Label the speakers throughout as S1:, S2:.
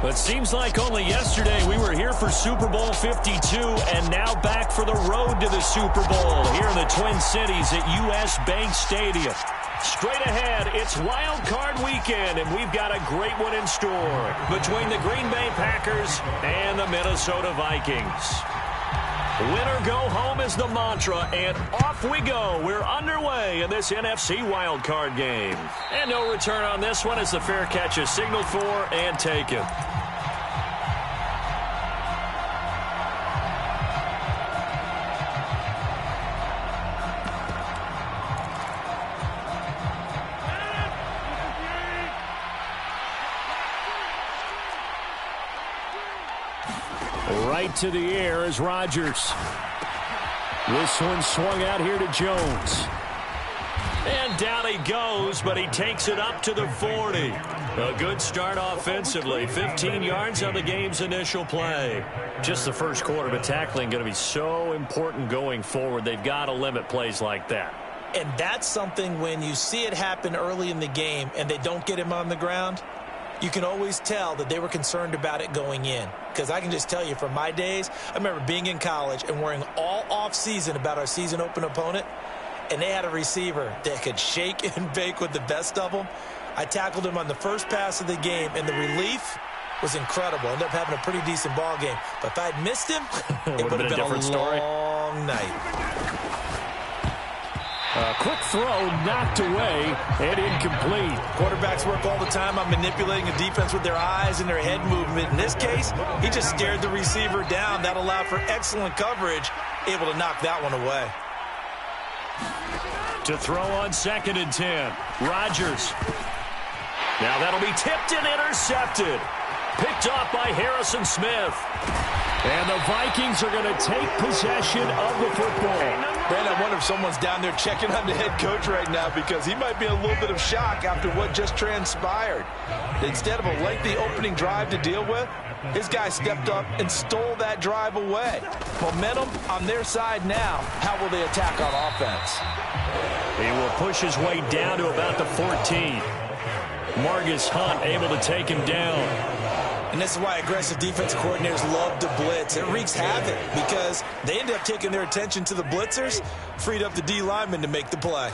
S1: But seems like only yesterday we were here for Super Bowl 52 and now back for the road to the Super Bowl here in the Twin Cities at US Bank Stadium. Straight ahead, it's Wild Card Weekend, and we've got a great one in store between the Green Bay Packers and the Minnesota Vikings. Win or go home is the mantra, and off we go. We're underway in this NFC wildcard game. And no return on this one as the fair catch is signaled for and taken. Right to the air is Rodgers. This one swung out here to Jones. And down he goes, but he takes it up to the 40. A good start offensively. 15 yards on the game's initial play. Just the first quarter, but tackling going to be so important going forward. They've got to limit plays like that.
S2: And that's something when you see it happen early in the game and they don't get him on the ground, you can always tell that they were concerned about it going in. Because I can just tell you from my days, I remember being in college and worrying all off-season about our season open opponent, and they had a receiver that could shake and bake with the best of them. I tackled him on the first pass of the game, and the relief was incredible. Ended up having a pretty decent ball game. But if I'd missed him, it would have been a long night.
S1: A quick throw knocked away and incomplete.
S2: Quarterbacks work all the time on manipulating a defense with their eyes and their head movement. In this case, he just stared the receiver down. That allowed for excellent coverage, able to knock that one away.
S1: To throw on 2nd and 10. Rodgers. Now that'll be tipped and intercepted. Picked off by Harrison Smith. And the Vikings are going to take possession of the football.
S2: Man, I wonder if someone's down there checking on the head coach right now because he might be in a little bit of shock after what just transpired. Instead of a lengthy opening drive to deal with, his guy stepped up and stole that drive away. Momentum on their side now. How will they attack on offense?
S1: He will push his way down to about the 14. Marcus Hunt able to take him down.
S2: And this is why aggressive defensive coordinators love to blitz. It wreaks havoc because they end up taking their attention to the blitzers, freed up the D lineman to make the play.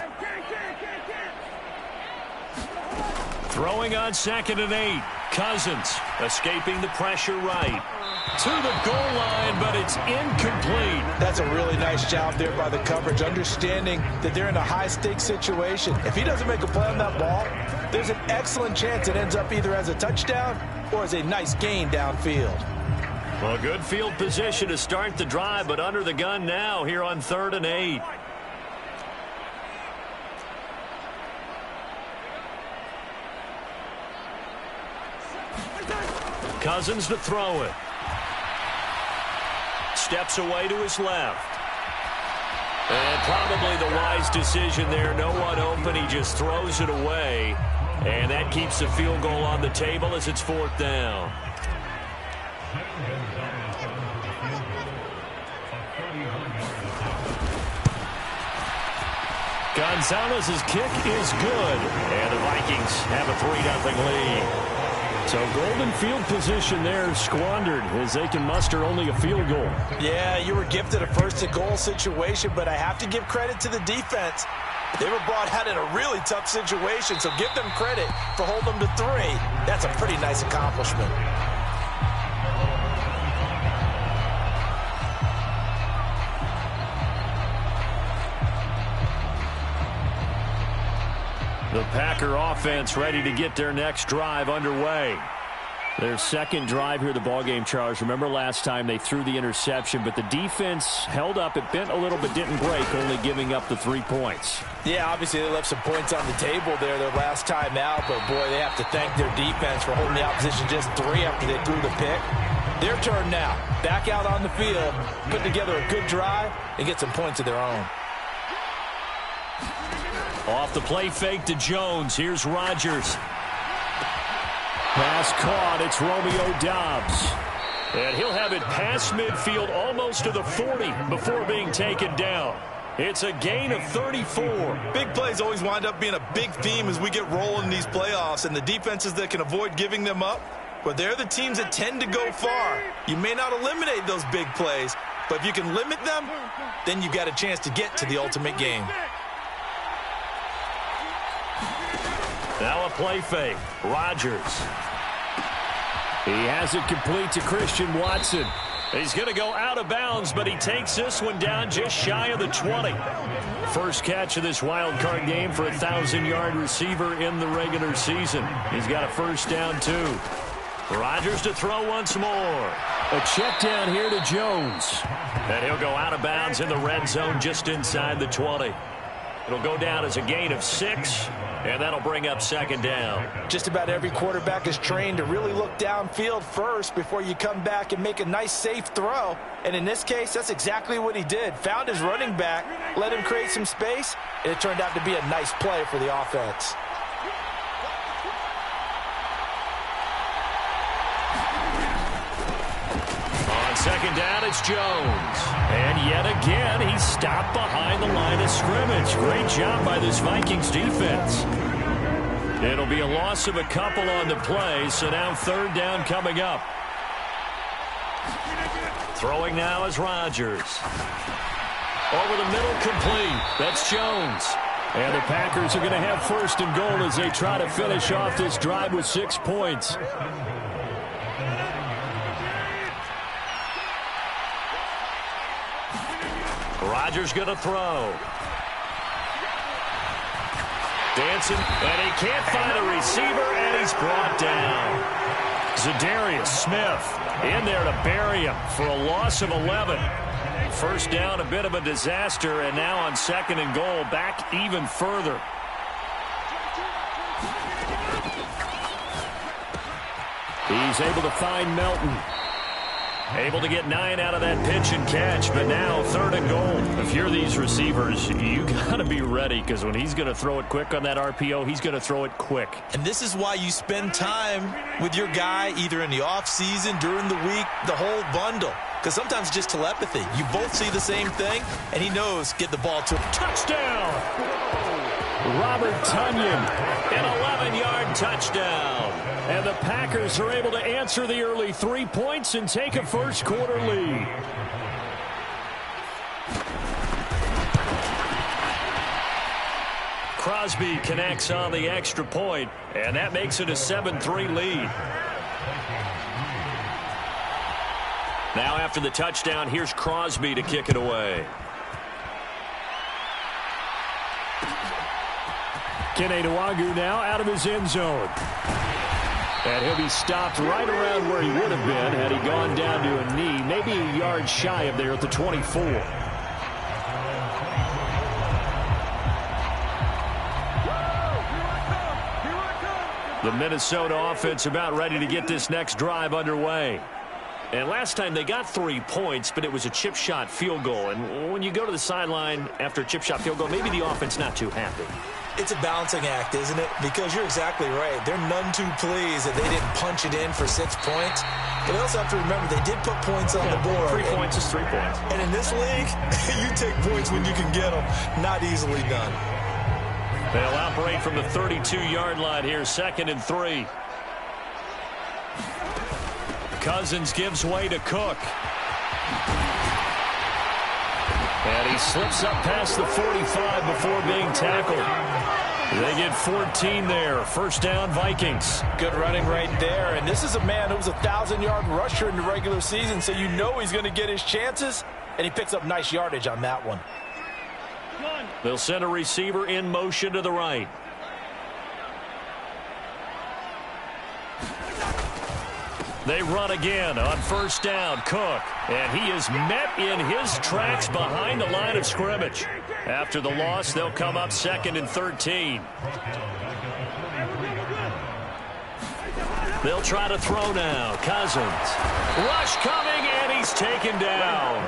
S1: Throwing on 2nd and 8. Cousins escaping the pressure right. To the goal line, but it's incomplete.
S2: That's a really nice job there by the coverage, understanding that they're in a high-stakes situation. If he doesn't make a play on that ball, there's an excellent chance it ends up either as a touchdown or as a nice gain downfield.
S1: Well, good field position to start the drive, but under the gun now here on 3rd and 8. Cousins to throw it. Steps away to his left. And probably the wise decision there. No one open. He just throws it away. And that keeps the field goal on the table as it's 4th down. Gonzalez's kick is good. And the Vikings have a 3-0 lead. So golden field position there squandered as they can muster only a field goal.
S2: Yeah, you were gifted a 1st-and-goal situation, but I have to give credit to the defense. They were brought out in a really tough situation, so give them credit for holding them to 3. That's a pretty nice accomplishment.
S1: The Packer offense ready to get their next drive underway. Their second drive here, the ballgame, Charles. Remember last time they threw the interception, but the defense held up. It bent a little but didn't break, only giving up the 3 points.
S2: Yeah, obviously they left some points on the table there their last time out, but boy, they have to thank their defense for holding the opposition just 3 after they threw the pick. Their turn now. Back out on the field, put together a good drive, and get some points of their own.
S1: Off the play fake to Jones. Here's Rodgers. Pass caught. It's Romeo Doubs. And he'll have it past midfield almost to the 40 before being taken down. It's a gain of 34.
S2: Big plays always wind up being a big theme as we get rolling in these playoffs, and the defenses that can avoid giving them up Well, they're the teams that tend to go far. You may not eliminate those big plays, but if you can limit them, then you've got a chance to get to the ultimate game.
S1: Now a play fake. Rodgers. He has it complete to Christian Watson. He's going to go out of bounds, but he takes this one down just shy of the 20. First catch of this wild card game for a 1,000-yard receiver in the regular season. He's got a first down, too. Rodgers to throw once more. A check down here to Jones. And he'll go out of bounds in the red zone just inside the 20. It'll go down as a gain of 6, and that'll bring up second down.
S2: Just about every quarterback is trained to really look downfield first before you come back and make a nice, safe throw. And in this case, that's exactly what he did. Found his running back, let him create some space, and it turned out to be a nice play for the offense.
S1: On second down, it's Jones. And yet again, he's stopped behind the line of scrimmage. Great job by this Vikings defense. It'll be a loss of a couple on the play, so now third down coming up. Throwing now is Rodgers. Over the middle, complete. That's Jones. And the Packers are going to have first and goal as they try to finish off this drive with 6 points. Rodgers going to throw. Dancing, and he can't find a receiver, and he's brought down. Zadarius Smith in there to bury him for a loss of 11. First down, a bit of a disaster, and now on second and goal, back even further. He's able to find Melton. Able to get 9 out of that pitch and catch, but now third and goal. If you're these receivers, you got to be ready, because when he's going to throw it quick on that RPO, he's going to throw it quick.
S2: And this is why you spend time with your guy either in the offseason, during the week, the whole bundle. Because sometimes it's just telepathy. You both see the same thing, and he knows get the ball to him.
S1: Touchdown! Robert Tonyan, an 11-yard touchdown. And the Packers are able to answer the early 3 points and take a first-quarter lead. Crosby connects on the extra point, and that makes it a 7-3 lead. Now after the touchdown, here's Crosby to kick it away. Kene Nwangwu now out of his end zone. And he'll be stopped right around where he would have been had he gone down to a knee, maybe a yard shy of there at the 24. The Minnesota offense about ready to get this next drive underway. And last time they got 3 points, but it was a chip shot field goal. And when you go to the sideline after a chip shot field goal, maybe the offense not too happy.
S2: It's a balancing act, isn't it? Because you're exactly right. They're none too pleased that they didn't punch it in for 6 points. But they also have to remember they did put points on the board.
S1: 3 points is 3 points.
S2: And in this league, you take points when you can get them. Not easily done.
S1: They'll operate from the 32-yard line here, 2nd and 3. Cousins gives way to Cook. And he slips up past the 45 before being tackled. They get 14 there. First down, Vikings.
S2: Good running right there. And this is a man who was a 1,000-yard rusher in the regular season, so you know he's going to get his chances. And he picks up nice yardage on that one.
S1: They'll send a receiver in motion to the right. They run again on first down. Cook. And he is met in his tracks behind the line of scrimmage. After the loss, they'll come up 2nd and 13. They'll try to throw now. Cousins. Rush coming, and he's taken down.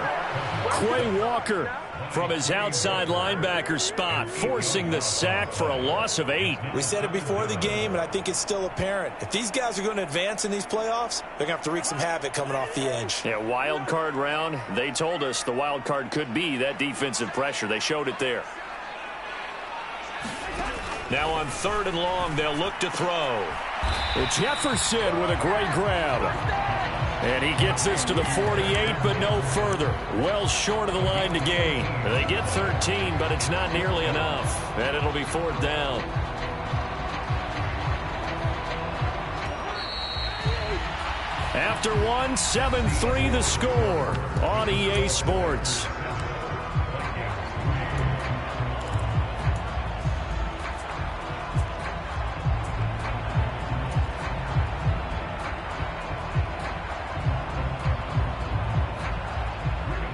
S1: Quay Walker from his outside linebacker spot, forcing the sack for a loss of 8.
S2: We said it before the game, and I think it's still apparent. If these guys are going to advance in these playoffs, they're going to have to wreak some havoc coming off the edge.
S1: Yeah, wild card round. They told us the wild card could be that defensive pressure. They showed it there. Now on 3rd and long, they'll look to throw. Jefferson with a great grab. And he gets this to the 48, but no further. Well short of the line to gain. They get 13, but it's not nearly enough. And it'll be 4th down. After one, 7-3 the score on EA Sports.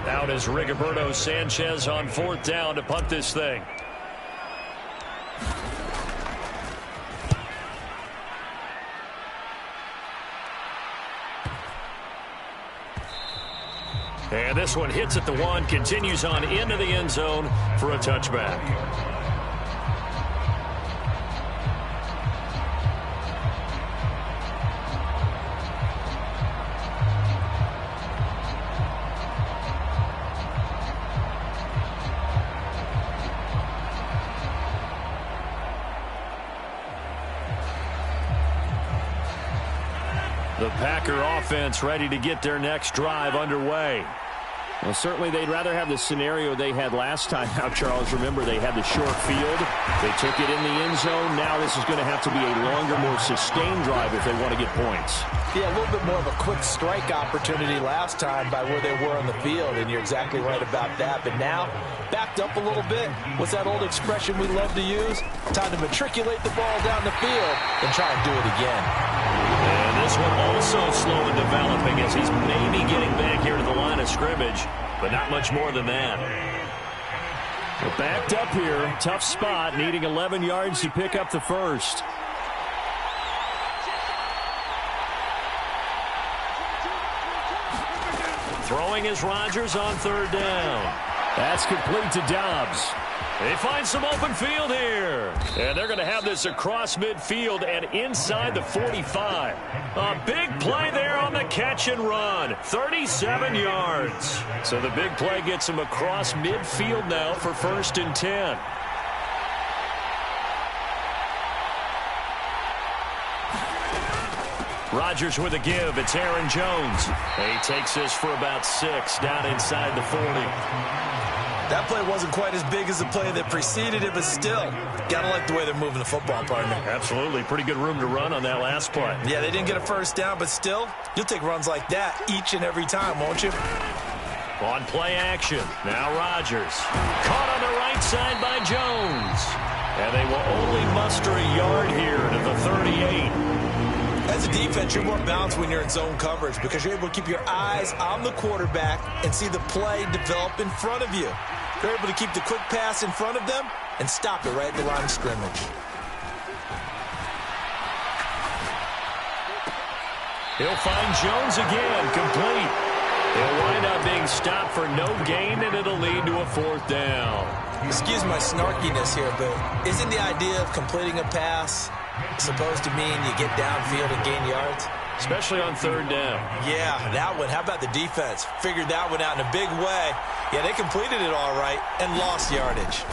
S1: Out is Rigoberto Sanchez on 4th down to punt this thing. And this one hits at the 1, continues on into the end zone for a touchback. The Packer offense ready to get their next drive underway.
S3: Well, certainly they'd rather have the scenario they had last time out, Charles. Remember, they had the short field. They took it in the end zone. Now this is going to have to be a longer, more sustained drive if they want to get points.
S2: Yeah, a little bit more of a quick strike opportunity last time by where they were on the field, and you're exactly right about that. But now, backed up a little bit. What's that old expression we love to use? Time to matriculate the ball down the field and try and do it again.
S1: And this one also slow in developing as he's maybe getting back here to the line of scrimmage, but not much more than that.
S3: We're backed up here. Tough spot, needing 11 yards to pick up the first.
S1: Throwing is Rodgers on 3rd down.
S3: That's complete to Dobbs.
S1: They find some open field here. And they're going to have this across midfield and inside the 45. A big play there on the catch and run. 37 yards. So the big play gets him across midfield now for 1st and 10. Rodgers with a give. It's Aaron Jones. He takes this for about 6 down inside the 40.
S2: That play wasn't quite as big as the play that preceded it, but still, gotta like the way they're moving the football, partner.
S1: Absolutely. Pretty good room to run on that last play.
S2: Yeah, they didn't get a first down, but still, you'll take runs like that each and every time, won't you?
S1: On play action. Now Rodgers. Caught on the right side by Jones. And they will only muster a yard here to the 38.
S2: As a defense, you're more balanced when you're in zone coverage because you're able to keep your eyes on the quarterback and see the play develop in front of you. You're able to keep the quick pass in front of them and stop it right at the line of scrimmage.
S1: He'll find Jones again, complete. He'll wind up being stopped for no gain, and it'll lead to a 4th down.
S2: Excuse my snarkiness here, but isn't the idea of completing a pass supposed to mean you get downfield and gain yards?
S1: Especially on 3rd down.
S2: Yeah, that one. How about the defense? Figured that one out in a big way. Yeah, they completed it all right and lost yardage.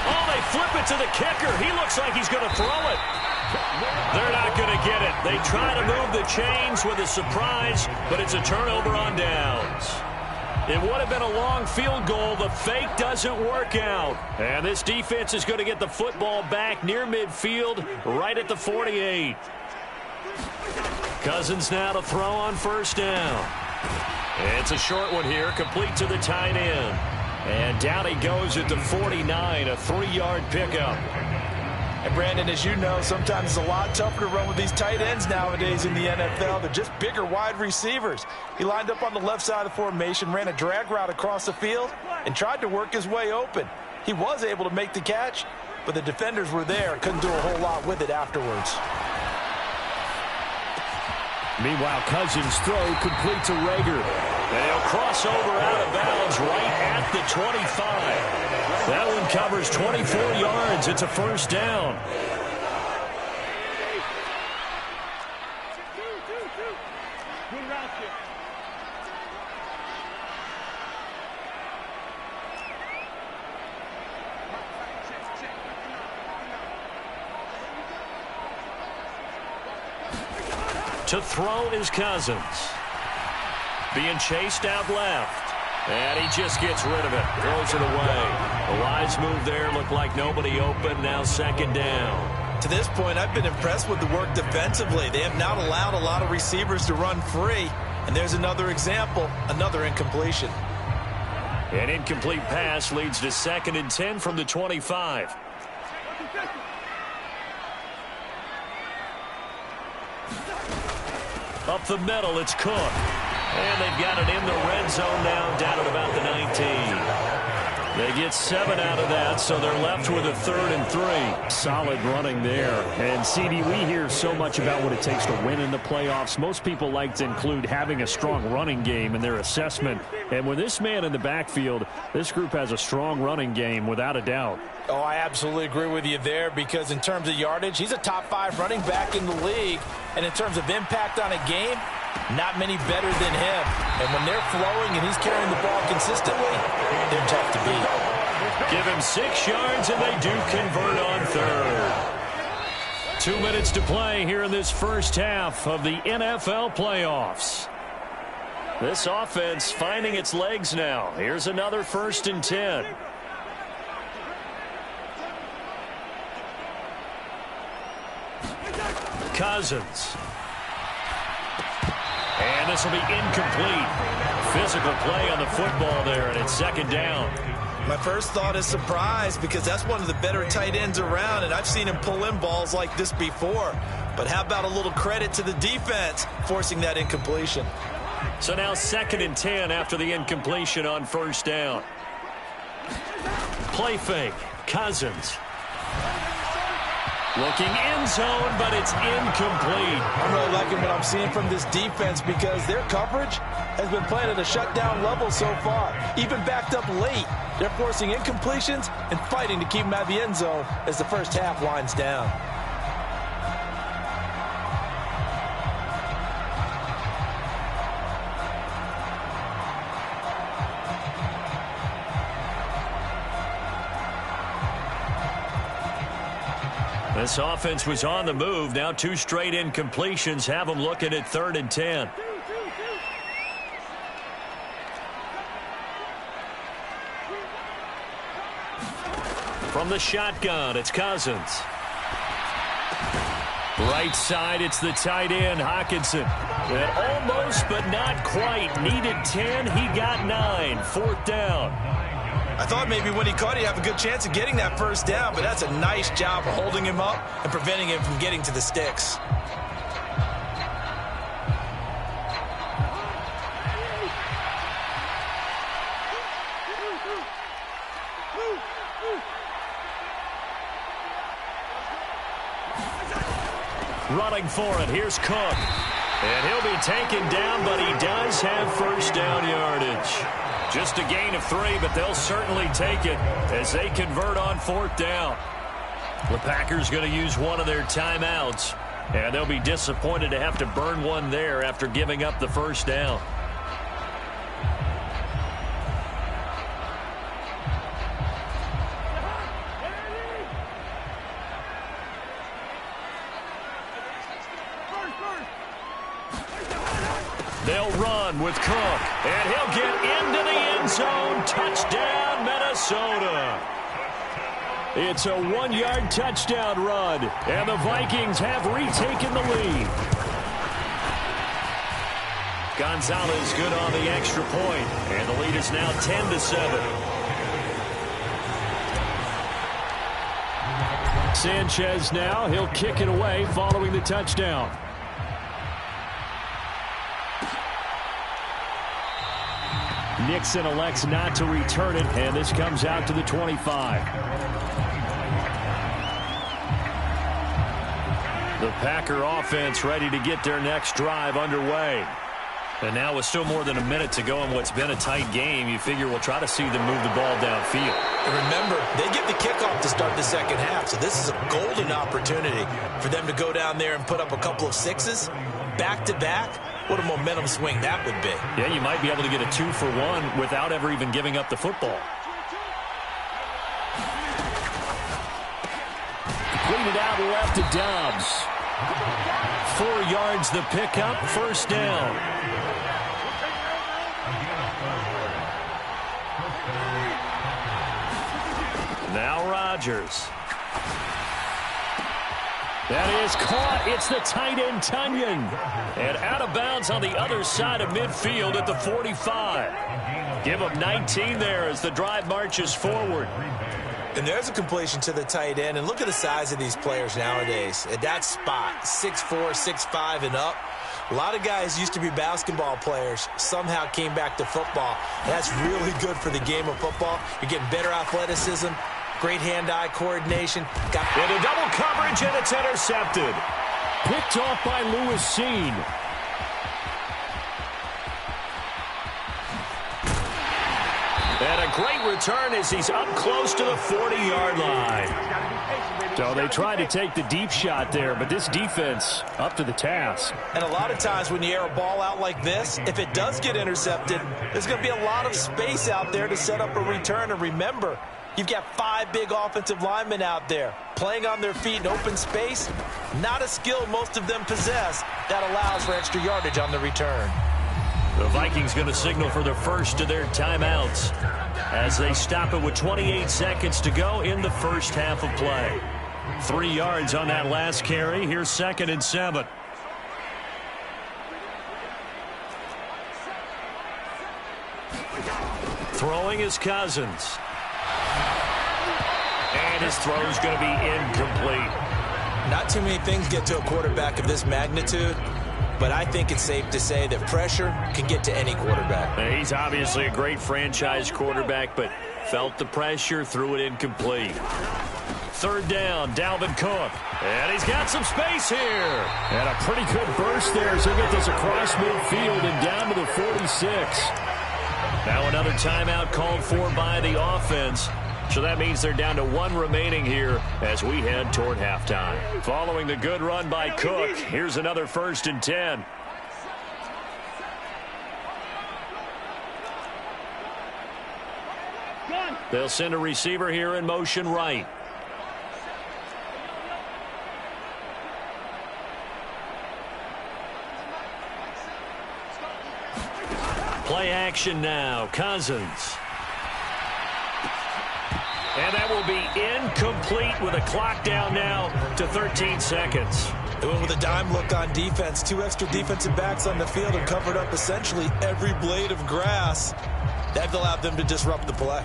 S1: Oh, they flip it to the kicker. He looks like he's going to throw it. They're not going to get it. They try to move the chains with a surprise, but it's a turnover on downs. It would have been a long field goal. The fake doesn't work out. And this defense is going to get the football back near midfield, right at the 48. Cousins now to throw on 1st down. It's a short one here, complete to the tight end. And down he goes at the 49, a 3-yard pickup.
S2: And Brandon, as you know, sometimes it's a lot tougher to run with these tight ends nowadays in the NFL. They're just bigger wide receivers. He lined up on the left side of the formation, ran a drag route across the field, and tried to work his way open. He was able to make the catch, but the defenders were there, couldn't do a whole lot with it afterwards.
S3: Meanwhile, Cousins' throw complete to Rager.
S1: And he'll cross over out of bounds right at the 25. That one covers 24 yards. It's a 1st down. To throw is Cousins. Being chased out left. And he just gets rid of it. Throws it away. A wise move there. Looked like nobody open. Now second down.
S2: To this point, I've been impressed with the work defensively. They have not allowed a lot of receivers to run free. And there's another example, another incompletion.
S1: An incomplete pass leads to 2nd and 10 from the 25. Up the middle, it's Cook. And they've got it in the red zone now, down at about the 19. They get 7 out of that, so they're left with a 3rd and 3.
S3: Solid running there. And, CD, we hear so much about what it takes to win in the playoffs. Most people like to include having a strong running game in their assessment. And with this man in the backfield, this group has a strong running game without a doubt.
S2: Oh, I absolutely agree with you there because in terms of yardage, he's a top 5 running back in the league. And in terms of impact on a game, not many better than him. And when they're flowing and he's carrying the ball consistently, they're tough to beat.
S1: Give him 6 yards, and they do convert on 3rd. 2 minutes to play here in this first half of the NFL playoffs. This offense finding its legs now. Here's another 1st and 10. Cousins. And this will be incomplete. Physical play on the football there, and it's 2nd down.
S2: My first thought is surprise because that's one of the better tight ends around, and I've seen him pull in balls like this before. But how about a little credit to the defense forcing that incompletion?
S1: So now 2nd and 10 after the incompletion on 1st down. Play fake. Cousins. Looking end zone, but it's incomplete.
S2: I'm really liking what I'm seeing from this defense because their coverage has been playing at a shutdown level so far. Even backed up late, they're forcing incompletions and fighting to keep them out of the end zone as the first half winds down.
S1: This offense was on the move. Now 2 straight incompletions have them looking at 3rd and 10. From the shotgun, it's Cousins. Right side, it's the tight end, Hockenson. And almost, but not quite. Needed 10, he got 9. 4th down.
S2: I thought maybe when he caught it, he'd have a good chance of getting that first down, but that's a nice job of holding him up and preventing him from getting to the sticks.
S1: Running for it, here's Cook. And he'll be taken down, but he does have first down yardage. Just a gain of 3, but they'll certainly take it as they convert on 4th down. The Packers going to use one of their timeouts, and they'll be disappointed to have to burn one there after giving up the first down. They'll run with Cook, and he'll get into the end zone. Touchdown, Minnesota. It's a 1-yard touchdown run, and the Vikings have retaken the lead. Gonzalez good on the extra point, and the lead is now 10-7. Sanchez now, he'll kick it away following the touchdown. Nixon elects not to return it, and this comes out to the 25. The Packer offense ready to get their next drive underway. And now with still more than a minute to go in what's been a tight game, you figure we'll try to see them move the ball downfield.
S2: And remember, they get the kickoff to start the second half, so this is a golden opportunity for them to go down there and put up a couple of 6s back-to-back. What a momentum swing that would be.
S1: Yeah, you might be able to get a 2-for-1 without ever even giving up the football.
S3: Clean it out left to Dobbs.
S1: 4 yards the pickup, first down. Now Rodgers. That is caught. It's the tight end, Tunyon. And out of bounds on the other side of midfield at the 45. Give him 19 there as the drive marches forward.
S2: And there's a completion to the tight end. And look at the size of these players nowadays. At that spot, 6'4", 6'5", and up. A lot of guys used to be basketball players, somehow came back to football. That's really good for the game of football. You're getting better athleticism, great hand-eye coordination.
S1: Into double coverage, and it's intercepted.
S3: Picked off by Lewis Seen.
S1: And a great return as he's up close to the 40-yard line.
S3: So they tried to take the deep shot there, but this defense up to the task.
S2: And a lot of times when you air a ball out like this, if it does get intercepted, there's going to be a lot of space out there to set up a return. And remember, you've got 5 big offensive linemen out there playing on their feet in open space. Not a skill most of them possess that allows for extra yardage on the return.
S1: The Vikings going to signal for the first of their timeouts as they stop it with 28 seconds to go in the first half of play. 3 yards on that last carry. Here's 2nd and 7. Throwing is Cousins. And his throw is going to be incomplete.
S2: Not too many things get to a quarterback of this magnitude, but I think it's safe to say that pressure can get to any quarterback.
S1: He's obviously a great franchise quarterback, but felt the pressure, threw it incomplete. 3rd down, Dalvin Cook. And he's got some space here.
S3: And a pretty good burst there as he get this across midfield and down to the 46.
S1: Now another timeout called for by the offense. So that means they're down to 1 remaining here as we head toward halftime. Following the good run by Cook, here's another 1st and 10. They'll send a receiver here in motion right. Play action now. Cousins. And that will be incomplete with a clock down now to 13 seconds.
S2: They went with a dime look on defense. 2 extra defensive backs on the field and covered up essentially every blade of grass. That allowed them to disrupt the play.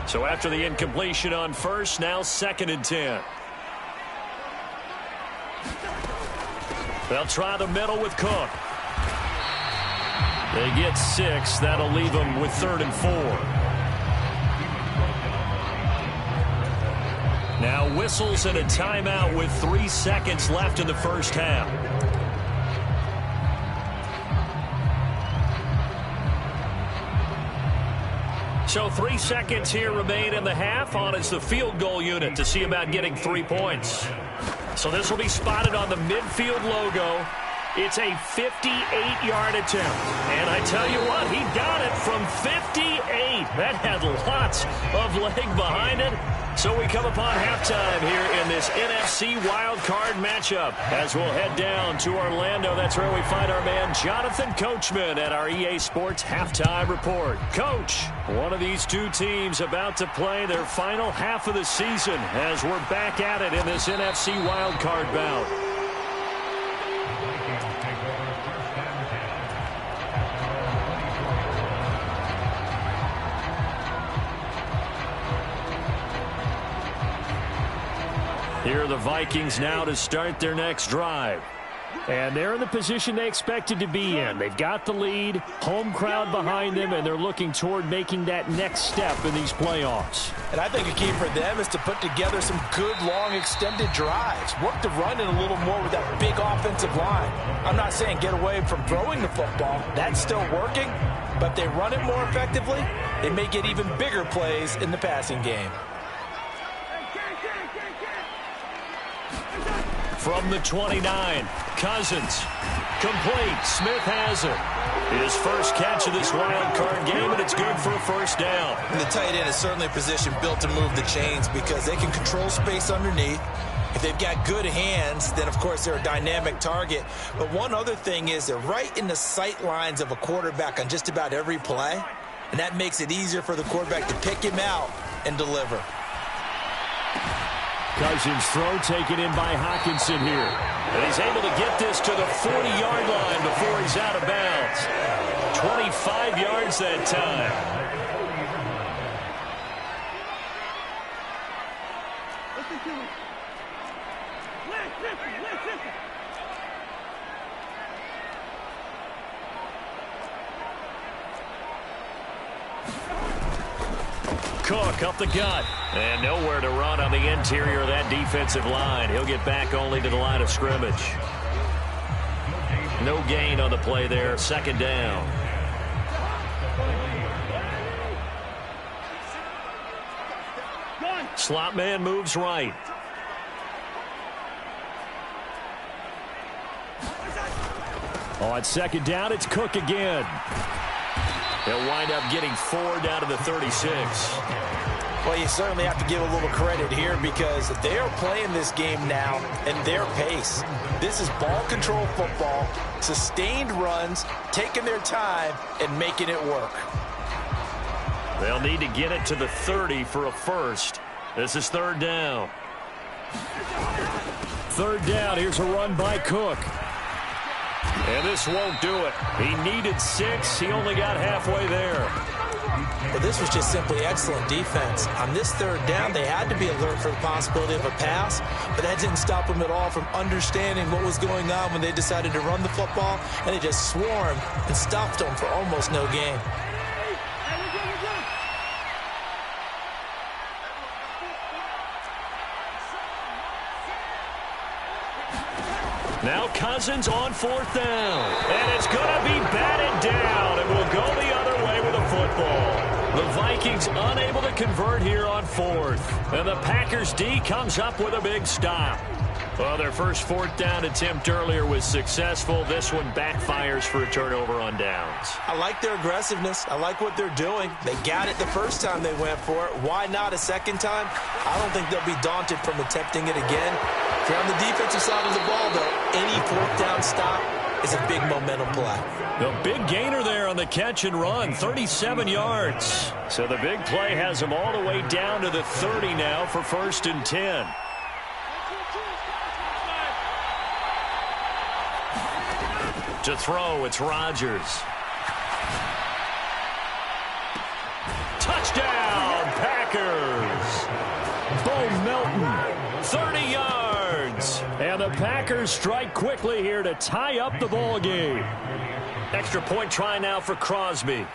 S1: So after the incompletion on first, now 2nd and 10. They'll try the middle with Cook. They get 6. That'll leave them with 3rd and 4. Now whistles and a timeout with 3 seconds left in the first half. So 3 seconds here remain in the half. On is the field goal unit to see about getting 3 points. So this will be spotted on the midfield logo. It's a 58-yard attempt. And I tell you what, he got it from 58. That had lots of leg behind it. So we come upon halftime here in this NFC wildcard matchup as we'll head down to Orlando. That's where we find our man Jonathan Coachman at our EA Sports Halftime Report. Coach, one of these 2 teams about to play their final half of the season as we're back at it in this NFC wildcard bout. Here are the Vikings now to start their next drive.
S3: And they're in the position they expected to be in. They've got the lead, home crowd behind them, and they're looking toward making that next step in these playoffs.
S2: And I think a key for them is to put together some good, long, extended drives. Work the run in a little more with that big offensive line. I'm not saying get away from throwing the football. That's still working. But if they run it more effectively, they may get even bigger plays in the passing game.
S1: From the 29, Cousins, complete. Smith has it. His first catch of this wild card game, and it's good for a first down.
S2: And the tight end is certainly a position built to move the chains because they can control space underneath. If they've got good hands, then, of course, they're a dynamic target. But one other thing is they're right in the sight lines of a quarterback on just about every play, and that makes it easier for the quarterback to pick him out and deliver.
S3: Cousins' throw taken in by Hawkinson here.
S1: And he's able to get this to the 40-yard line before he's out of bounds. 25 yards that time. Cook up the gut. And nowhere to run on the interior of that defensive line. He'll get back only to the line of scrimmage. No gain on the play there. Second down. Slot man moves right.
S3: On second down, it's Cook again.
S1: They'll wind up getting 4 down to the 36.
S2: Well, you certainly have to give a little credit here because they are playing this game now in their pace. This is ball control football, sustained runs, taking their time, and making it work.
S1: They'll need to get it to the 30 for a first. This is third down.
S3: Third down, here's a run by Cook.
S1: And this won't do it. He needed 6. He only got halfway there.
S2: Well, this was just simply excellent defense. On this third down, they had to be alert for the possibility of a pass, but that didn't stop them at all from understanding what was going on when they decided to run the football, and they just swarmed and stopped them for almost no gain.
S1: Now Cousins on fourth down. And it's going to be batted down. It will go the other way with a football. The Vikings unable to convert here on fourth. And the Packers D comes up with a big stop. Well, their first fourth down attempt earlier was successful. This one backfires for a turnover on downs.
S2: I like their aggressiveness. I like what they're doing. They got it the first time they went for it. Why not a second time? I don't think they'll be daunted from attempting it again. If you're on the defensive side of the ball, though, any fourth down stop is a big momentum play.
S1: The big gainer there on the catch and run, 37 yards. So the big play has them all the way down to the 30 now for first and 10. To throw, it's Rodgers. Touchdown, Packers.
S3: Bo Melton.
S1: 30 yards.
S3: And the Packers strike quickly here to tie up the ball game.
S1: Extra point try now for Crosby.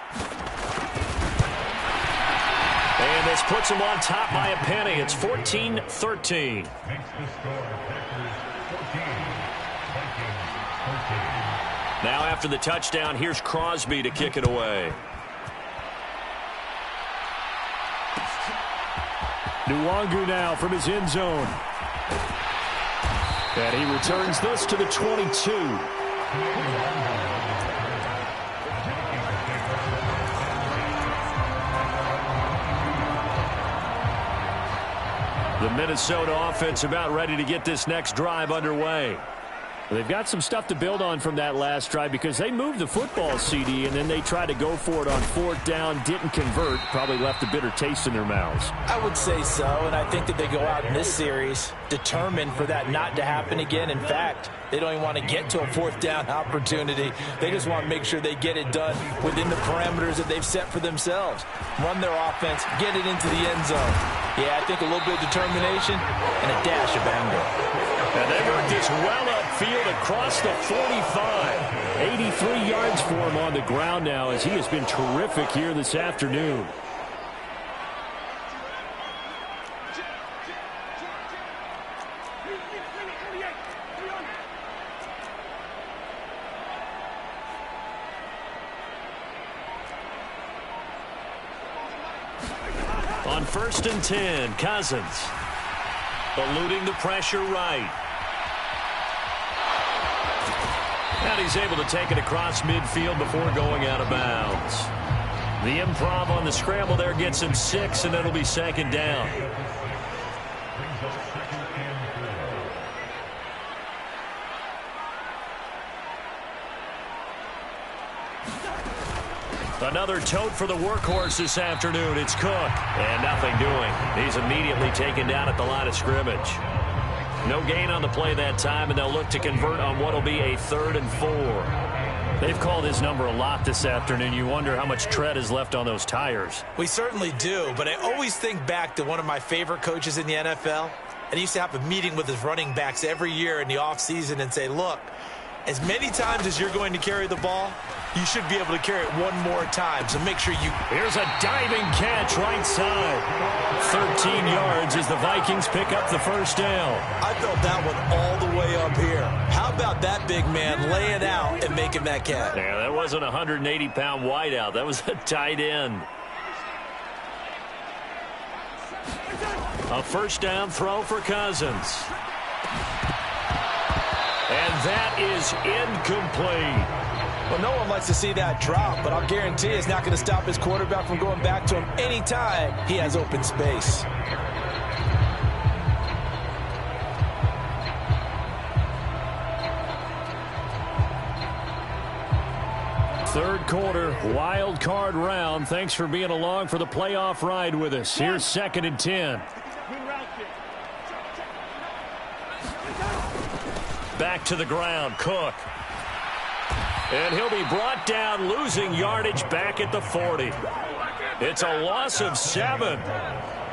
S1: And this puts him on top by a penny. It's 14-13. Now after the touchdown, here's Crosby to kick it away.
S3: Nwangu now from his end zone. And he returns this to the 22.
S1: The Minnesota offense about ready to get this next drive underway.
S3: They've got some stuff to build on from that last drive because they moved the football, CD, and then they tried to go for it on fourth down, didn't convert, probably left a bitter taste in their mouths.
S2: I would say so, and I think that they go out in this series determined for that not to happen again. In fact, they don't even want to get to a fourth down opportunity. They just want to make sure they get it done within the parameters that they've set for themselves. Run their offense, get it into the end zone. Yeah, I think a little bit of determination and a dash of anger.
S1: And they work this well upfield across the 45.
S3: 83 yards for him on the ground now as he has been terrific here this afternoon.
S1: On first and 10, Cousins. Eluding the pressure right. And And he's able to take it across midfield before going out of bounds. The improv on the scramble there gets him 6, and it'll be second down. Another tote for the workhorse this afternoon. It's Cook. And nothing doing. He's immediately taken down at the line of scrimmage. No gain on the play that time, and they'll look to convert on what will be a 3rd and 4. They've called his number a lot this afternoon. You wonder how much tread is left on those tires.
S2: We certainly do, but I always think back to one of my favorite coaches in the NFL. And he used to have a meeting with his running backs every year in the offseason and say, look, as many times as you're going to carry the ball, you should be able to carry it one more time, so make sure you...
S1: Here's a diving catch right side. 13 yards as the Vikings pick up the first down.
S2: I felt that one all the way up here. How about that big man laying out and making that catch?
S1: Yeah, that wasn't a 180-pound wideout. That was a tight end. A first down throw for Cousins. And that is incomplete.
S2: Well, no one likes to see that drop, but I'll guarantee it's not going to stop his quarterback from going back to him anytime he has open space.
S1: Third quarter, wild card round. Thanks for being along for the playoff ride with us. Here's 2nd and 10. Back to the ground, Cook. And he'll be brought down, losing yardage back at the 40. It's a loss of 7.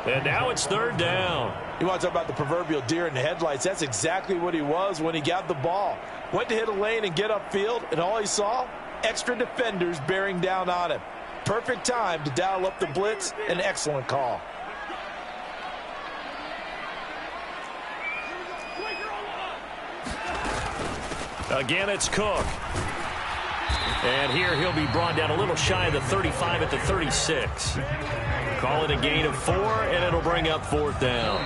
S1: And now it's 3rd down.
S2: You want to talk about the proverbial deer in the headlights. That's exactly what he was when he got the ball. Went to hit a lane and get upfield, and all he saw, extra defenders bearing down on him. Perfect time to dial up the blitz. An excellent call.
S1: Again, it's Cook. And here he'll be brought down a little shy of the 35 at the 36. Call it a gain of 4, and it'll bring up 4th down.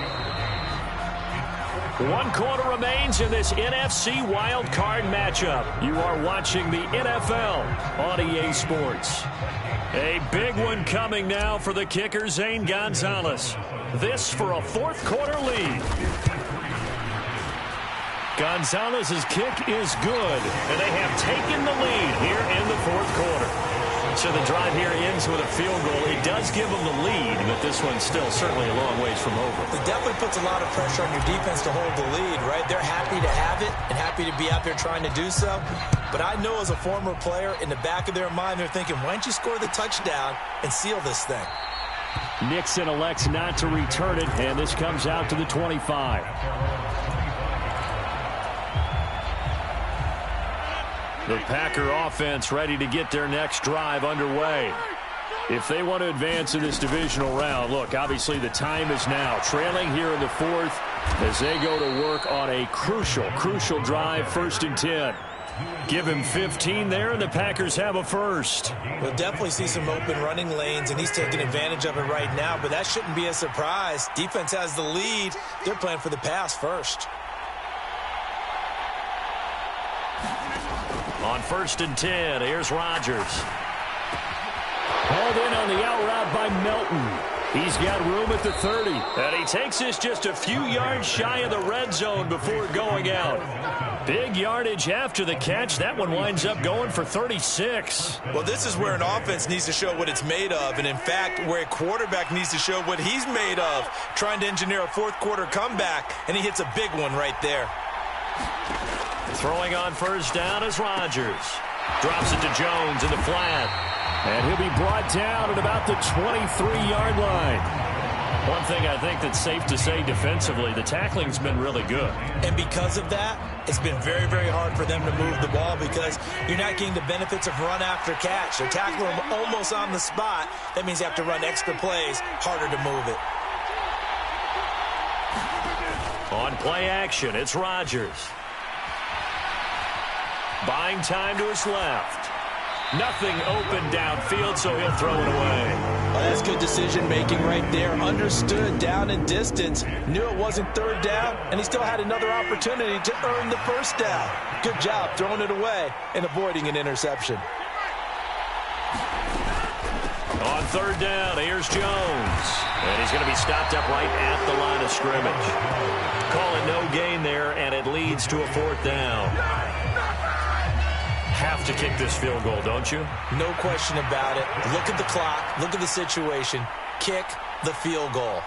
S1: 1 quarter remains in this NFC wild card matchup. You are watching the NFL on EA Sports. A big one coming now for the kicker, Zane Gonzalez. This for a 4th quarter lead. Gonzalez's kick is good, and they have taken the lead here in the 4th quarter. So the drive here ends with a field goal. It does give them the lead, but this one's still certainly a long ways from over.
S2: It definitely puts a lot of pressure on your defense to hold the lead, right? They're happy to have it and happy to be out there trying to do so. But I know as a former player, in the back of their mind, they're thinking, why don't you score the touchdown and seal this thing?
S1: Nixon elects not to return it, and this comes out to the 25. The Packer offense ready to get their next drive underway. If they want to advance in this divisional round, look, obviously the time is now. Trailing here in the 4th as they go to work on a crucial drive, 1st and 10. Give him 15 there, and the Packers have a first.
S2: We'll definitely see some open running lanes, and he's taking advantage of it right now, but that shouldn't be a surprise. Defense has the lead. They're playing for the pass first.
S1: On 1st and 10, here's Rodgers. Hauled in on the out route by Melton. He's got room at the 30. And he takes this just a few yards shy of the red zone before going out. Big yardage after the catch. That one winds up going for 36.
S2: Well, this is where an offense needs to show what it's made of. And, in fact, where a quarterback needs to show what he's made of, trying to engineer a 4th quarter comeback. And he hits a big one right there.
S1: Throwing on 1st down is Rodgers. Drops it to Jones in the flat. And he'll be brought down at about the 23-yard line. One thing I think that's safe to say defensively, the tackling's been really good.
S2: And because of that, it's been very, very hard for them to move the ball because you're not getting the benefits of run after catch. They're tackling them almost on the spot. That means you have to run extra plays, harder to move it.
S1: On play action, it's Rodgers. Buying time to his left. Nothing open downfield, so he'll throw it away.
S2: Well, that's good decision-making right there. Understood down and distance. Knew it wasn't third down, and he still had another opportunity to earn the first down. Good job throwing it away and avoiding an interception.
S1: On third down, here's Jones. And he's going to be stopped up right at the line of scrimmage. Call it no gain there, and it leads to a fourth down. Have to kick this field goal, don't you?
S2: No question about it. Look at the clock. Look at the situation. Kick the field goal.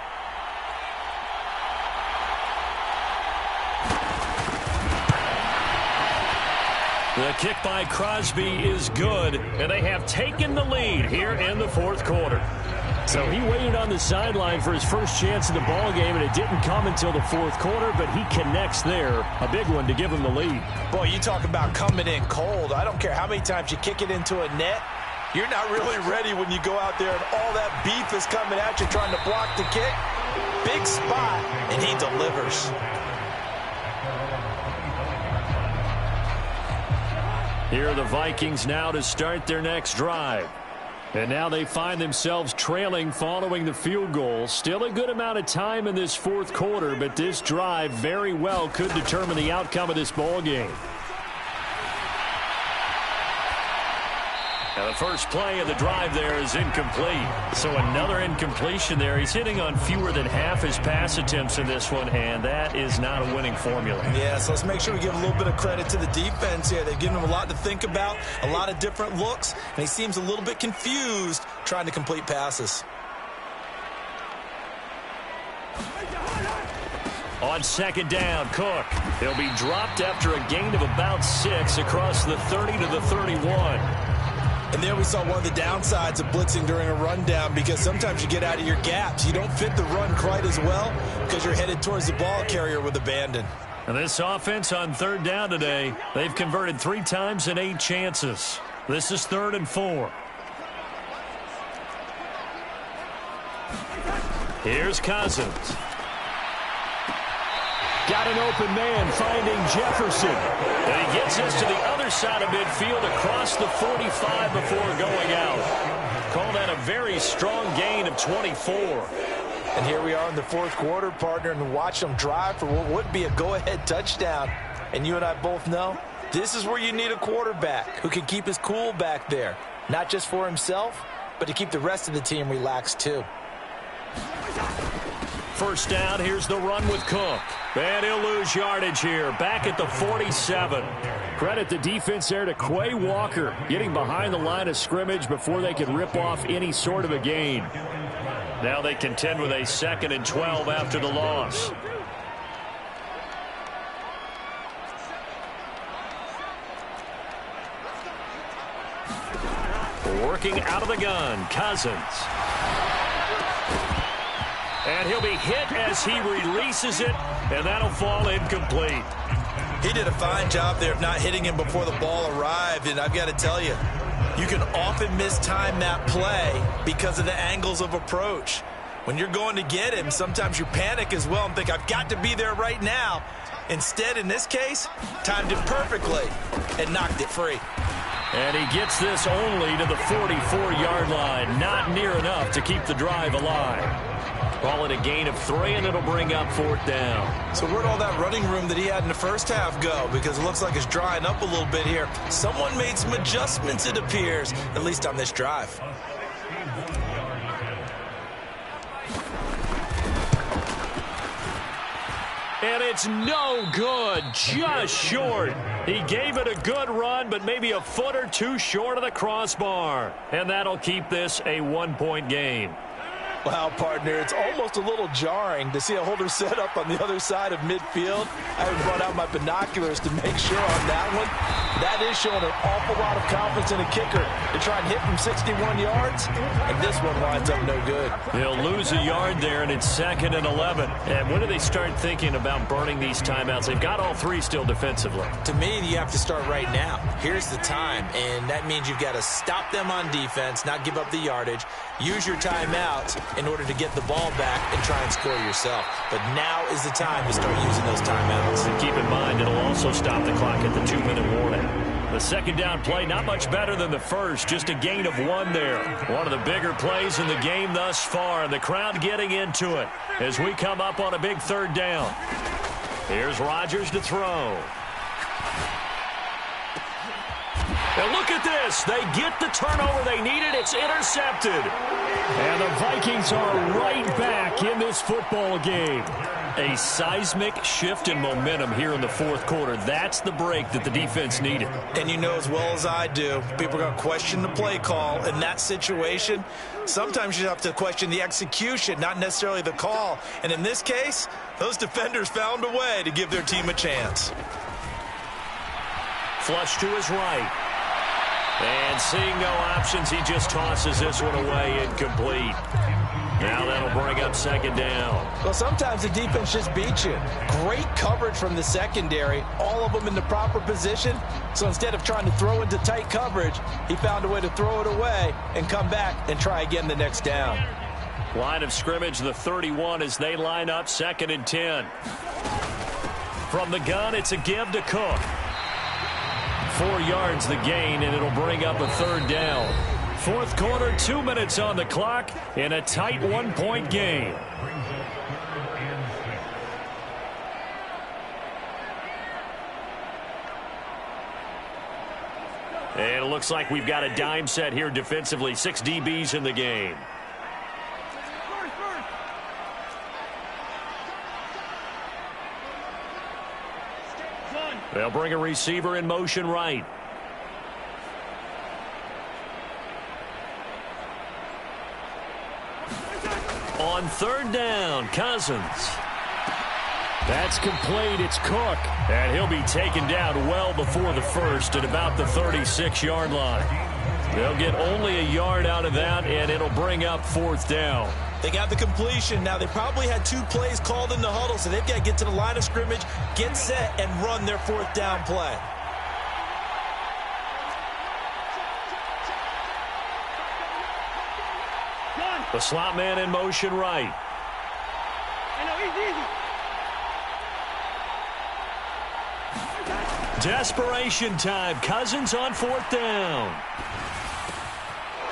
S1: The kick by Crosby is good, and they have taken the lead here in the fourth quarter.
S3: So he waited on the sideline for his first chance in the ball game, and it didn't come until the fourth quarter, but he connects there. A big one to give him the lead.
S2: Boy, you talk about coming in cold. I don't care how many times you kick it into a net. You're not really ready when you go out there and all that beef is coming at you trying to block the kick. Big spot, and he delivers.
S3: Here are the Vikings now to start their next drive. And now they find themselves trailing following the field goal. Still a good amount of time in this fourth quarter, but this drive very well could determine the outcome of this ball game.
S1: Now the first play of the drive there is incomplete. So another incompletion there. He's hitting on fewer than half his pass attempts in this one, and that is not a winning formula.
S2: Yeah, so let's make sure we give a little bit of credit to the defense here. They've given him a lot to think about, a lot of different looks, and he seems a little bit confused trying to complete passes.
S1: On second down, Cook. He'll be dropped after a gain of about 6 across the 30 to the 31.
S2: And there we saw one of the downsides of blitzing during a rundown, because sometimes you get out of your gaps. You don't fit the run quite as well because you're headed towards the ball carrier with abandon.
S1: And this offense on third down today, they've converted 3 times in 8 chances. This is 3rd and 4. Here's Cousins.
S3: Got an open man finding Jefferson.
S1: And he gets us to the other side of midfield across the 45 before going out. Call that a very strong gain of 24.
S2: And here we are in the fourth quarter, partner, and watch them drive for what would be a go-ahead touchdown. And you and I both know this is where you need a quarterback who can keep his cool back there. Not just for himself, but to keep the rest of the team relaxed too.
S1: First down, here's the run with Cook. And he'll lose yardage here, back at the 47.
S3: Credit the defense there to Quay Walker, getting behind the line of scrimmage before they could rip off any sort of a gain.
S1: Now they contend with a 2nd and 12 after the loss. Working out of the gun, Cousins. And he'll be hit as he releases it, and that'll fall incomplete.
S2: He did a fine job there of not hitting him before the ball arrived, and I've got to tell you, you can often mistime that play because of the angles of approach. When you're going to get him, sometimes you panic as well and think, I've got to be there right now. Instead, in this case, timed it perfectly and knocked it free.
S1: And he gets this only to the 44-yard line. Not near enough to keep the drive alive. Call it a gain of 3, and it'll bring up 4th down.
S2: So where'd all that running room that he had in the first half go? Because it looks like it's drying up a little bit here. Someone made some adjustments, it appears, at least on this drive.
S1: And it's no good, just short. He gave it a good run, but maybe a foot or 2 short of the crossbar. And that'll keep this a 1-point game.
S2: Wow, partner, it's almost a little jarring to see a holder set up on the other side of midfield. I would brought out my binoculars to make sure on that one. That is showing an awful lot of confidence in a kicker to try and hit from 61 yards, and this one winds up no good.
S1: They'll lose a yard there, and it's 2nd and 11. And when do they start thinking about burning these timeouts? They've got all 3 still defensively.
S2: To me, you have to start right now. Here's the time, and that means you've got to stop them on defense, not give up the yardage, use your timeouts in order to get the ball back and try and score yourself. But now is the time to start using those timeouts.
S1: And keep in mind, it'll also stop the clock at the 2-minute warning. The second down play, not much better than the first, just a gain of 1 there. One of the bigger plays in the game thus far, and the crowd getting into it as we come up on a big 3rd down. Here's Rodgers to throw. And look at this. They get the turnover they needed. It's intercepted.
S3: And the Vikings are right back in this football game.
S1: A seismic shift in momentum here in the 4th quarter. That's the break that the defense needed.
S2: And you know as well as I do, people are going to question the play call in that situation. Sometimes you have to question the execution, not necessarily the call. And in this case, those defenders found a way to give their team a chance.
S1: Flush to his right. And seeing no options, he just tosses this one away, incomplete. Now that'll bring up 2nd down.
S2: Well, sometimes the defense just beats you. Great coverage from the secondary, all of them in the proper position. So instead of trying to throw into tight coverage, he found a way to throw it away and come back and try again the next down.
S1: Line of scrimmage, the 31 as they line up 2nd and 10. From the gun, it's a give to Cook. 4 yards the gain, and it'll bring up a 3rd down. 4th quarter, 2 minutes on the clock in a tight 1-point game. And it looks like we've got a dime set here defensively. 6 DBs in the game. They'll bring a receiver in motion right. On 3rd down, Cousins. That's complete. It's Cook. And he'll be taken down well before the first at about the 36-yard line. They'll get only a yard out of that, and it'll bring up 4th down.
S2: They got the completion. Now, they probably had 2 plays called in the huddle, so they've got to get to the line of scrimmage, get set, and run their 4th down play.
S1: The slot man in motion right. Desperation time. Cousins on 4th down.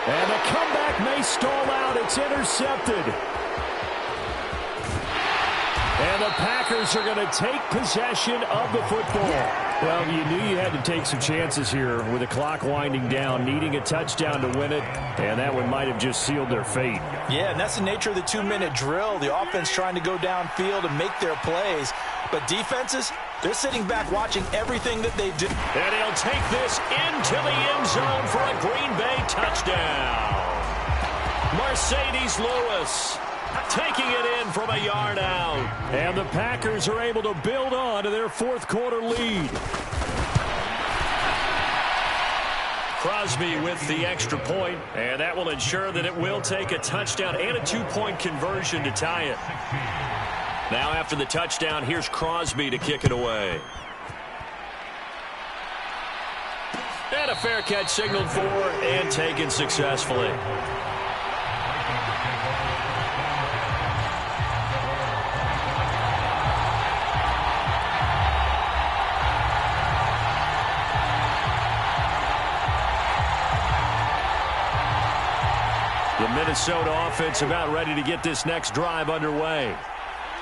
S3: And the comeback may stall out. It's intercepted. And the Packers are going to take possession of the football. Well, you knew you had to take some chances here with the clock winding down, needing a touchdown to win it, and that one might have just sealed their fate.
S2: Yeah, and that's the nature of the 2-minute drill. The offense trying to go downfield and make their plays. But defenses, they're sitting back watching everything that they do.
S1: And he'll take this into the end zone for a Green Bay touchdown. Mercedes Lewis taking it in from a yard out.
S3: And the Packers are able to build on to their 4th quarter lead.
S1: Crosby with the extra point, and that will ensure that it will take a touchdown and a 2-point conversion to tie it. Now after the touchdown, here's Crosby to kick it away. And a fair catch signaled for and taken successfully. The Minnesota offense about ready to get this next drive underway.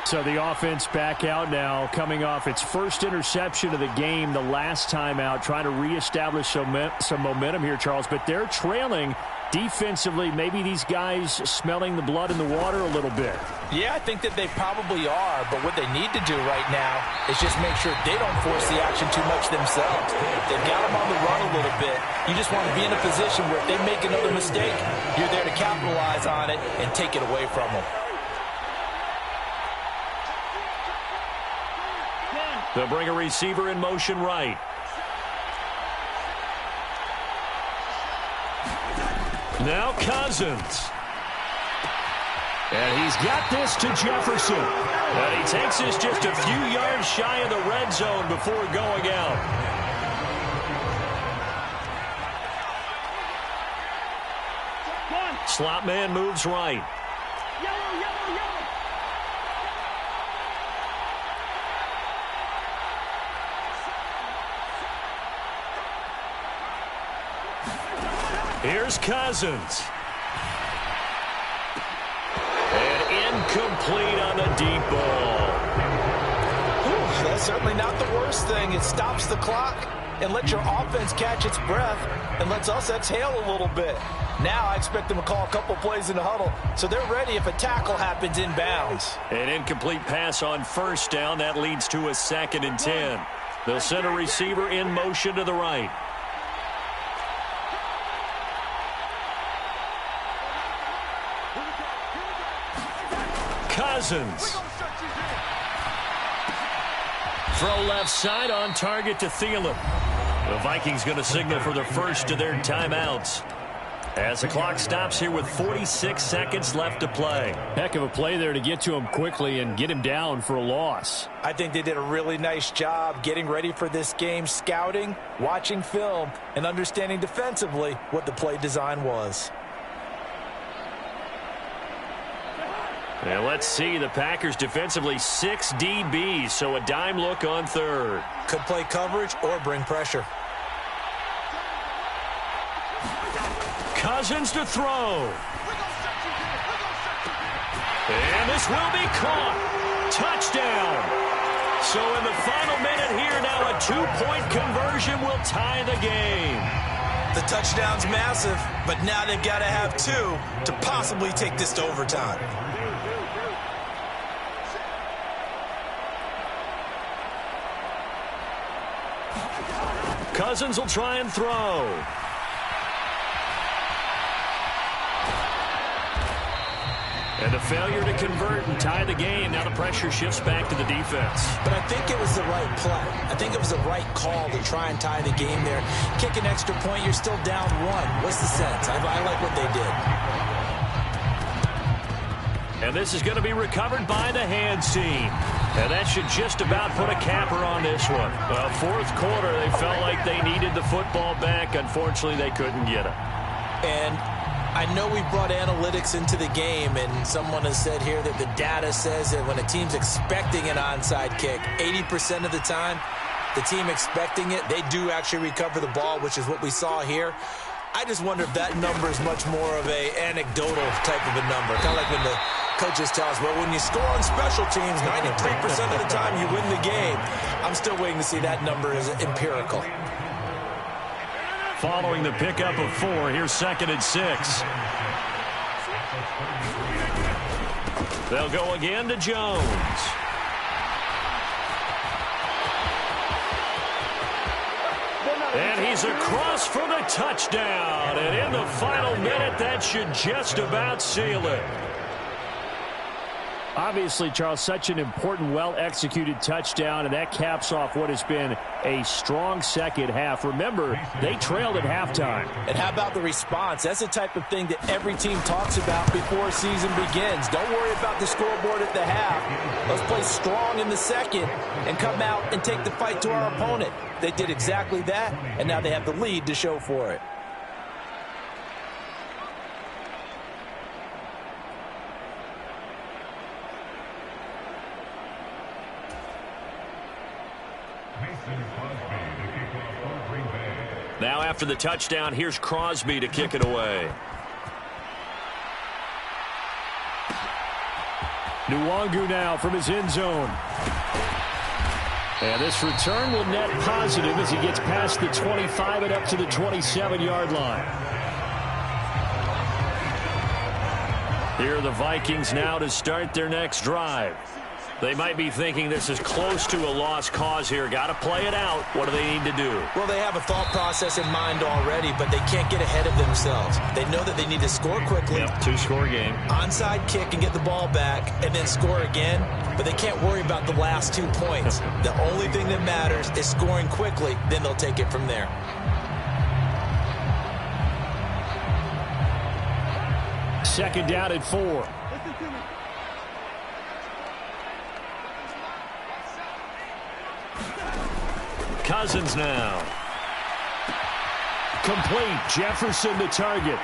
S3: So the offense back out now, coming off its first interception of the game the last time out, trying to reestablish some momentum here, Charles. But they're trailing defensively. Maybe these guys smelling the blood in the water a little bit.
S2: Yeah, I think that they probably are. But what they need to do right now is just make sure they don't force the action too much themselves. They've got them on the run a little bit. You just want to be in a position where if they make another mistake, you're there to capitalize on it and take it away from them.
S1: They'll bring a receiver in motion right. Now Cousins. And he's got this to Jefferson. And he takes this just a few yards shy of the red zone before going out. Slot man moves right. Here's Cousins. And incomplete on the deep ball.
S2: Whew, that's certainly not the worst thing. It stops the clock and lets your offense catch its breath and lets us exhale a little bit. Now I expect them to call a couple plays in the huddle so they're ready if a tackle happens inbounds.
S1: An incomplete pass on first down. That leads to a 2nd and 10. They'll send a receiver in motion to the right. Cousins. Throw left side on target to Thielen. The Vikings going to signal for the first of their timeouts as the clock stops here with 46 seconds left to play.
S3: Heck of a play there to get to him quickly and get him down for a loss.
S2: I think they did a really nice job getting ready for this game, scouting, watching film, and understanding defensively what the play design was.
S1: And let's see, the Packers defensively 6 DBs, so a dime look on third.
S2: Could play coverage or bring pressure.
S1: Cousins to throw. And this will be caught. Touchdown. So in the final minute here, now a 2-point conversion will tie the game.
S2: The touchdown's massive, but now they've got to have 2 to possibly take this to overtime.
S1: Cousins will try and throw. And a failure to convert and tie the game. Now the pressure shifts back to the defense.
S2: But I think it was the right play. I think it was the right call to try and tie the game there. Kick an extra point, you're still down 1. What's the sense? I like what they did.
S1: And this is going to be recovered by the hands team. And that should just about put a capper on this one. Well, fourth quarter, they felt like they needed the football back. Unfortunately, they couldn't get it.
S2: And I know we brought analytics into the game, and someone has said here that the data says that when a team's expecting an onside kick, 80% of the time, the team expecting it, they do actually recover the ball, which is what we saw here. I just wonder if that number is much more of a anecdotal type of a number. Kind of like when the coaches tell us, well, when you score on special teams, 93% of the time you win the game. I'm still waiting to see that number as empirical.
S1: Following the pickup of 4, here's 2nd and 6. They'll go again to Jones. And he's across for the touchdown. And in the final minute, that should just about seal it.
S3: Obviously, Charles, such an important, well-executed touchdown, and that caps off what has been a strong second half. Remember, they trailed at halftime.
S2: And how about the response? That's the type of thing that every team talks about before a season begins. Don't worry about the scoreboard at the half. Let's play strong in the second and come out and take the fight to our opponent. They did exactly that, and now they have the lead to show for it.
S1: Now after the touchdown, here's Crosby to kick it away.
S3: Nwangu now from his end zone. And this return will net positive as he gets past the 25 and up to the 27-yard line. Here are the Vikings now to start their next drive. They might be thinking this is close to a lost cause here. Got to play it out. What do they need to do?
S2: Well, they have a thought process in mind already, but they can't get ahead of themselves. They know that they need to score quickly.
S1: Yep, 2-score game.
S2: Onside kick and get the ball back and then score again, but they can't worry about the last 2 points. The only thing that matters is scoring quickly, then they'll take it from there.
S3: Second down at 4.
S1: Cousins now.
S3: Complete. Jefferson the target.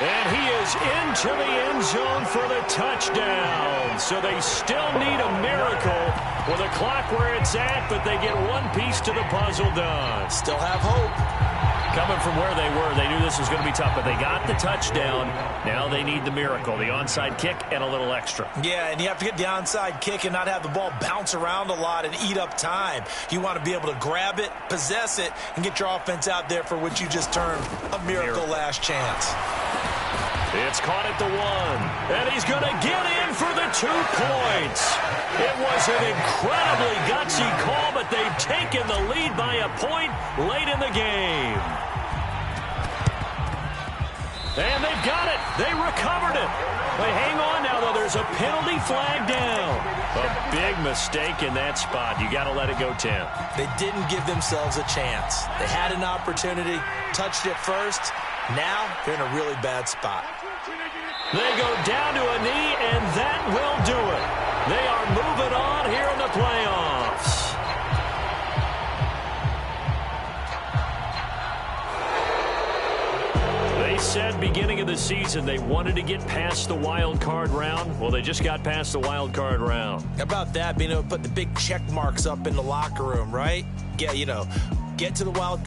S1: And he is into the end zone for the touchdown. So they still need a miracle with the clock where it's at, but they get one piece to the puzzle done.
S2: Still have hope.
S1: Coming from where they were, they knew this was going to be tough, but they got the touchdown. Now they need the miracle, the onside kick and a little extra.
S2: Yeah, and you have to get the onside kick and not have the ball bounce around a lot and eat up time. You want to be able to grab it, possess it, and get your offense out there for what you just termed a miracle last chance.
S1: It's caught at the 1, and he's going to get in for the 2 points. It was an incredibly gutsy call, but they've taken the lead by a point late in the game. And they've got it. They recovered it. But hang on now, though. There's a penalty flag down. A big mistake in that spot. You got to let it go, Tim.
S2: They didn't give themselves a chance. They had an opportunity, touched it first. Now they're in a really bad spot.
S1: They go down to a knee, and that will do it. They are moving on here in the playoffs. They said beginning of the season they wanted to get past the wild card round. Well, they just got past the wild card round.
S2: How about that, being able to put the big check marks up in the locker room, right? Yeah, you know, get to the wild